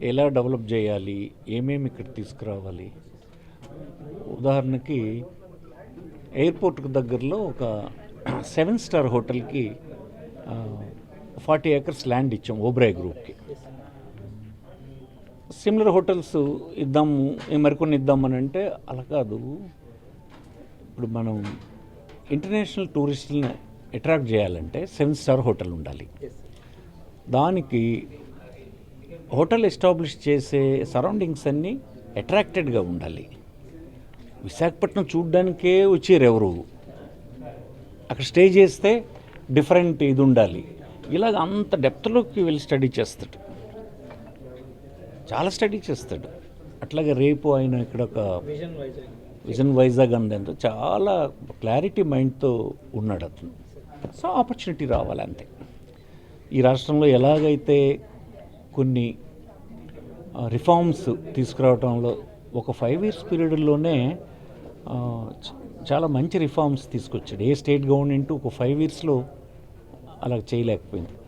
ఎలా డెవలప్ చేయాలి, ఏమేమి ఇక్కడ తీసుకురావాలి. ఉదాహరణకి ఎయిర్పోర్ట్కి దగ్గరలో ఒక 7 స్టార్ హోటల్కి 40 acres ల్యాండ్ ఇచ్చాం ఓబ్రాయ్ గ్రూప్కి. సిమిలర్ హోటల్స్ ఇద్దాము, మరికొన్ని ఇద్దామని అంటే అలా కాదు. ఇప్పుడు మనం ఇంటర్నేషనల్ టూరిస్టులను అట్రాక్ట్ చేయాలంటే 7 స్టార్ హోటల్ ఉండాలి. దానికి హోటల్ ఎస్టాబ్లిష్ చేసే సరౌండింగ్స్ అన్నీ అట్రాక్టెడ్గా ఉండాలి. విశాఖపట్నం చూడ్డానికే వచ్చారు ఎవరు, అక్కడ స్టే చేస్తే డిఫరెంట్ ఇది ఉండాలి. ఇలాగ అంత డెప్త్లోకి వెళ్ళి స్టడీ చేస్తాడు, చాలా స్టడీ చేస్తాడు. అట్లాగే రేపు ఆయన ఇక్కడ ఒక విజన్ వైజాగ్ అందంతో చాలా క్లారిటీ మైండ్తో ఉన్నాడు అతను. సో ఆపర్చునిటీ రావాలి అంతే. ఈ రాష్ట్రంలో ఎలాగైతే కొన్ని రిఫార్మ్స్ తీసుకురావడంలో ఒక 5 years పీరియడ్లోనే చాలా మంచి రిఫార్మ్స్ తీసుకొచ్చాడు. ఏ స్టేట్ గవర్నమెంట్ ఒక 5 yearsలో అలా చేయలేకపోయింది.